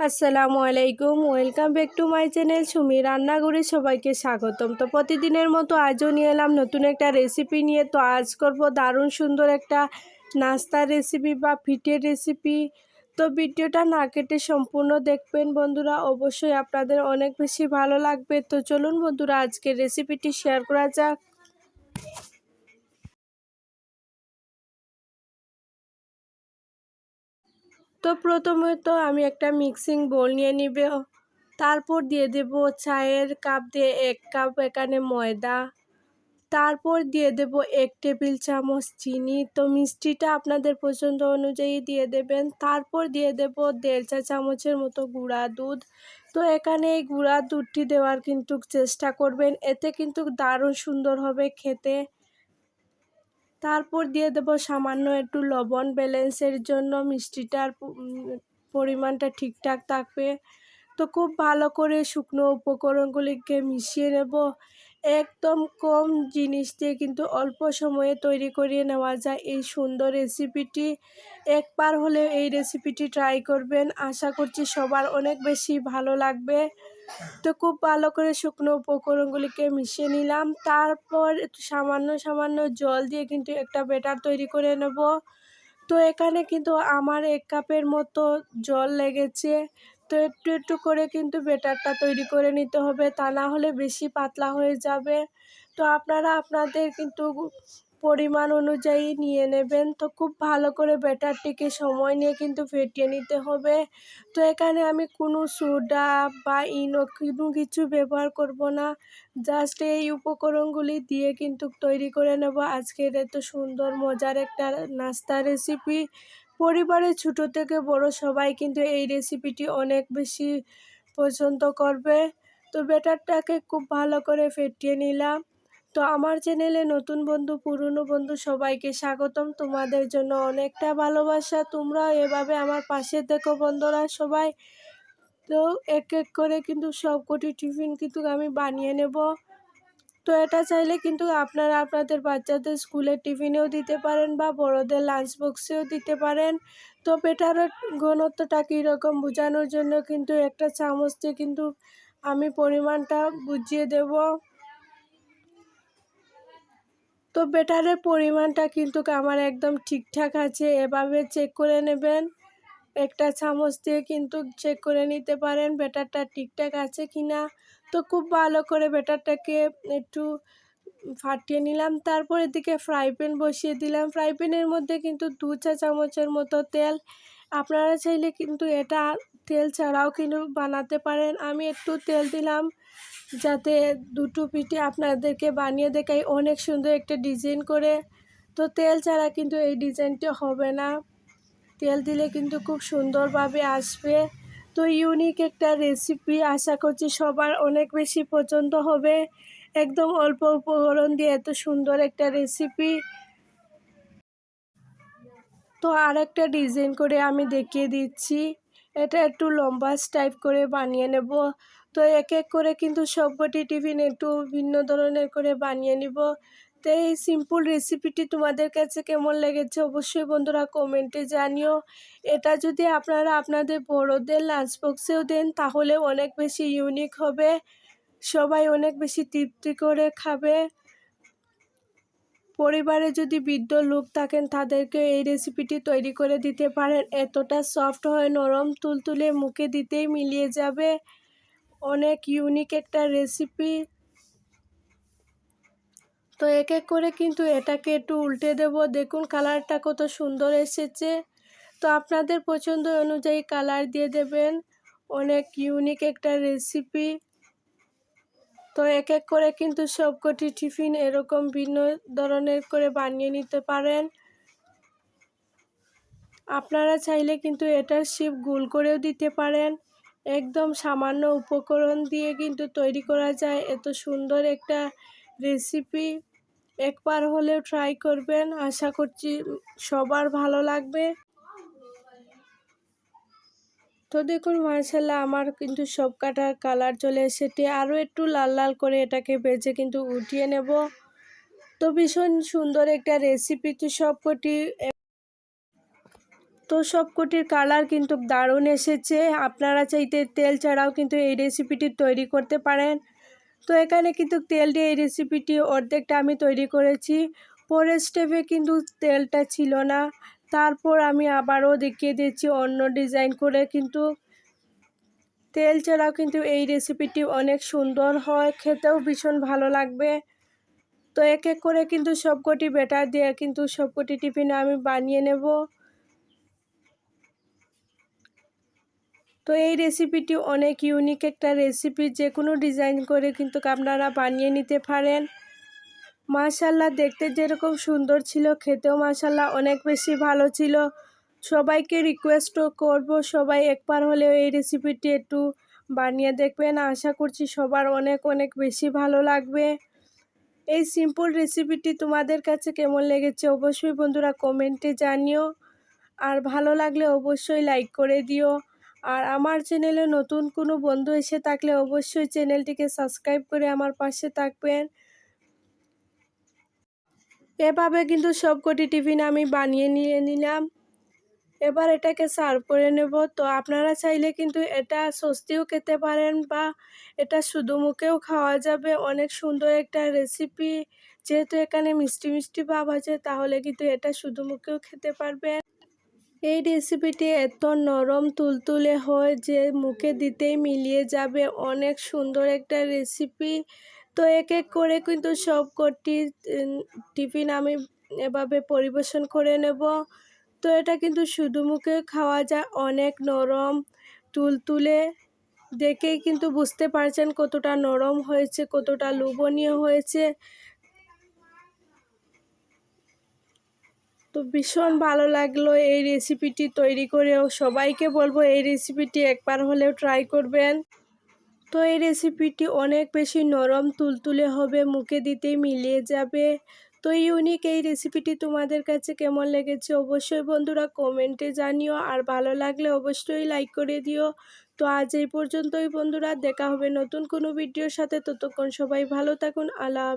আসসালামু আলাইকুম, welcome back to my channel Sumi রান্নাঘরে সবাইকে স্বাগতম। তো প্রতিদিনের মতো আজও নিয়ে এলাম নতুন একটা রেসিপি নিয়ে। তো আজ করব দারুণ সুন্দর একটা নাস্তার রেসিপি বা পিঠের রেসিপি। তো ভিডিওটা না কেটে সম্পূর্ণ দেখবেন বন্ধুরা, অবশ্যই আপনাদের অনেক বেশি ভালো লাগবে। তো চলুন বন্ধুরা, আজকের রেসিপিটি শেয়ার করা যাক। তো প্রথমত আমি একটা মিক্সিং বোল নিয়ে নিব, তারপর দিয়ে দেব চায়ের কাপ দিয়ে 1 কাপ এখানে ময়দা, তারপর দিয়ে দেব 1 টেবিল চামচ চিনি। তো মিষ্টিটা আপনাদের পছন্দ অনুযায়ী দিয়ে দেবেন। তারপর দিয়ে দেব 1.5 চা চামচের মতো গুঁড়া দুধ। তো এখানে এই গুঁড়া দুধটি দেওয়ার কিন্তু চেষ্টা করবেন, এতে কিন্তু দারুণ সুন্দর হবে খেতে। তারপর দিয়ে দেব সামান্য একটু লবণ, ব্যালেন্সের জন্য মিষ্টিটার পরিমাণটা ঠিকঠাক থাকবে। তো খুব ভালো করে শুকনো উপকরণগুলিকে মিশিয়ে নেব। একদম কম জিনিস দিয়ে কিন্তু অল্প সময়ে তৈরি করিয়ে নেওয়া যায় এই সুন্দর রেসিপিটি। একবার হলে এই রেসিপিটি ট্রাই করবেন, আশা করছি সবার অনেক বেশি ভালো লাগবে। তো খুব ভালো করে শুকনো উপকরণগুলিকে মিশিয়ে নিলাম। তারপর একটু সামান্য সামান্য জল দিয়ে কিন্তু একটা ব্যাটার তৈরি করে নেব। তো এখানে কিন্তু আমার 1 কাপের মতো জল লেগেছে। তো একটু একটু করে কিন্তু ব্যাটারটা তৈরি করে নিতে হবে, তা না হলে বেশি পাতলা হয়ে যাবে। তো আপনারা আপনাদের কিন্তু পরিমাণ অনুযায়ী নিয়ে নেবেন। তো খুব ভালো করে ব্যাটারটিকে সময় নিয়ে কিন্তু ফেটিয়ে নিতে হবে। তো এখানে আমি কোনো সোডা বা ইনো কোনো কিছু ব্যবহার করব না, জাস্ট এই উপকরণগুলি দিয়ে কিন্তু তৈরি করে নেব আজকের এত সুন্দর মজার একটা নাস্তা রেসিপি। পরিবারের ছোট থেকে বড় সবাই কিন্তু এই রেসিপিটি অনেক বেশি পছন্দ করবে। তো ব্যাটারটাকে খুব ভালো করে ফেটিয়ে নিলাম। তো আমার চ্যানেলে নতুন বন্ধু পুরনো বন্ধু সবাইকে স্বাগতম, তোমাদের জন্য অনেকটা ভালোবাসা। তোমরা এভাবে আমার পাশে থেকো বন্ধুরা সবাই। তো এক এক করে কিন্তু সবকটি টিফিন কিন্তু আমি বানিয়ে নেব। তো এটা চাইলে কিন্তু আপনারা আপনাদের বাচ্চাদের স্কুলের টিফিনেও দিতে পারেন বা বড়দের লাঞ্চ বক্সেও দিতে পারেন। তো ব্যাটারের ঘনত্বটা কীরকম বোঝানোর জন্য কিন্তু একটা চামচ দিয়ে কিন্তু আমি পরিমাণটা বুঝিয়ে দেব। তো ব্যাটারের পরিমাণটা কিন্তু আমার একদম ঠিকঠাক আছে, এভাবে চেক করে নেবেন। একটা চামচ দিয়ে কিন্তু চেক করে নিতে পারেন ব্যাটারটা ঠিকঠাক আছে কি না। তো খুব ভালো করে ব্যাটারটাকে একটু ফাটিয়ে নিলাম। তারপর এদিকে ফ্রাই প্যান বসিয়ে দিলাম। ফ্রাই প্যানের মধ্যে কিন্তু 2 চা চামচের মতো তেল। আপনারা চাইলে কিন্তু এটা তেল ছাড়াও কিন্তু বানাতে পারেন। আমি একটু তেল দিলাম যাতে দুটো পিঠে আপনাদেরকে বানিয়ে দেখাই অনেক সুন্দর একটা ডিজাইন করে। তো তেল ছাড়া কিন্তু এই ডিজাইনটা হবে না, তেল দিলে কিন্তু খুব সুন্দরভাবে আসবে। তো ইউনিক একটা রেসিপি, আশা করছি সবার অনেক বেশি পছন্দ হবে। একদম অল্প উপকরণ দিয়ে এত সুন্দর একটা রেসিপি। তো আরেকটা ডিজাইন করে আমি দেখিয়ে দিচ্ছি, এটা একটু লম্বা টাইপ করে বানিয়ে নেব। তো এক এক করে কিন্তু সবকটি টিফিন একটু ভিন্ন ধরনের করে বানিয়ে নিব। তো এই সিম্পল রেসিপিটি তোমাদের কাছে কেমন লেগেছে অবশ্যই বন্ধুরা কমেন্টে জানিও। এটা যদি আপনারা আপনাদের বড়দের লাঞ্চ বক্সেও দেন তাহলে অনেক বেশি ইউনিক হবে, সবাই অনেক বেশি তৃপ্তি করে খাবে। পরিবারে যদি বৃদ্ধ লোক থাকেন তাদেরকে এই রেসিপিটি তৈরি করে দিতে পারেন, এতটা সফট হয়, নরম তুলতুলে, মুখে দিতেই মিলিয়ে যাবে। অনেক ইউনিক একটা রেসিপি। তো এক এক করে কিন্তু এটাকে একটু উল্টে দেব, দেখুন কালারটা কত সুন্দর এসেছে। তো আপনাদের পছন্দ অনুযায়ী কালার দিয়ে দেবেন, অনেক ইউনিক একটা রেসিপি। তো এক এক করে কিন্তু সবকটি টিফিন এরকম ভিন্ন ধরনের করে বানিয়ে নিতে পারেন। আপনারা চাইলে কিন্তু এটার শেপ গোল করেও দিতে পারেন। একদম সামান্য উপকরণ দিয়ে কিন্তু তৈরি করা যায় এত সুন্দর একটা রেসিপি। একবার হলেও ট্রাই করবেন, আশা করছি সবার ভালো লাগবে। তো দেখুন মাশাআল্লাহ আমার কিন্তু সব কাটার কালার চলে এসেছে, আরও একটু লাল লাল করে এটাকে ভেজে কিন্তু উঠিয়ে নেব। তো ভীষণ সুন্দর একটা রেসিপি। তো সবকটি তো সবকটির কালার কিন্তু দারুণ এসেছে। আপনারা চাইতে তেল ছাড়াও কিন্তু এই রেসিপিটি তৈরি করতে পারেন। তো এখানে কিন্তু তেল দিয়ে এই রেসিপিটি অর্ধেকটা আমি তৈরি করেছি। পরের স্টেপে কিন্তু তেলটা ছিল না, তারপর আমি আবারও দেখিয়ে দিচ্ছি অন্য ডিজাইন করে। কিন্তু তেল ছাড়াও কিন্তু এই রেসিপিটি অনেক সুন্দর হয়, খেতেও ভীষণ ভালো লাগবে। তো এক এক করে কিন্তু সবকটি ব্যাটার দিয়ে কিন্তু সবকটি টিফিনে আমি বানিয়ে নেব। তো এই রেসিপিটি অনেক ইউনিক একটা রেসিপি, যে কোনো ডিজাইন করে কিন্তু আপনারা বানিয়ে নিতে পারেন। মাশাআল্লাহ, দেখতে যেরকম সুন্দর ছিল, খেতেও মাশাআল্লাহ অনেক বেশি ভালো ছিল। সবাইকে রিকোয়েস্টও করব, সবাই একবার হলেও এই রেসিপিটি একটু বানিয়ে দেখবেন। আশা করছি সবার অনেক অনেক বেশি ভালো লাগবে। এই সিম্পল রেসিপিটি তোমাদের কাছে কেমন লেগেছে অবশ্যই বন্ধুরা কমেন্টে জানিও। আর ভালো লাগলে অবশ্যই লাইক করে দিও। আর আমার চ্যানেলে নতুন কোনো বন্ধু এসে থাকলে অবশ্যই চ্যানেলটিকে সাবস্ক্রাইব করে আমার পাশে থাকবেন। এভাবে কিন্তু সবকটি টিফিন আমি বানিয়ে নিয়ে নিলাম। এবার এটাকে সার্ভ করে নেব। তো আপনারা চাইলে কিন্তু এটা সস্তিও খেতে পারেন বা এটা শুধু মুখেও খাওয়া যাবে। অনেক সুন্দর একটা রেসিপি, যেহেতু এখানে মিষ্টি মিষ্টি ভাব আছে, তাহলে কিন্তু এটা শুধু মুখেও খেতে পারবেন। এই রেসিপিটি এত নরম তুলতুলে হয় যে মুখে দিতেই মিলিয়ে যাবে। অনেক সুন্দর একটা রেসিপি। তো এক এক করে কিন্তু সবকটি টিফিন আমি এভাবে পরিবেশন করে নেব। তো এটা কিন্তু শুধু মুখে খাওয়া যায়, অনেক নরম তুলতুলে। দেখেই কিন্তু বুঝতে পারছেন কতটা নরম হয়েছে, কতটা লোভনীয় হয়েছে। তো ভীষণ ভালো লাগলো এই রেসিপিটি তৈরি করেও। সবাইকে বলবো এই রেসিপিটি একবার হলেও ট্রাই করবেন। তো এই রেসিপিটি অনেক বেশি নরম তুলতুলে হবে, মুখে দিতেই মিলিয়ে যাবে। তো ইউনিক এই রেসিপিটি তোমাদের কাছে কেমন লেগেছে অবশ্যই বন্ধুরা কমেন্টে জানিও। আর ভালো লাগলে অবশ্যই লাইক করে দিও। তো আজ এই পর্যন্তই বন্ধুরা, দেখা হবে নতুন কোনো ভিডিওর সাথে। ততক্ষণ সবাই ভালো থাকুন। আল্লাহ হাফেজ।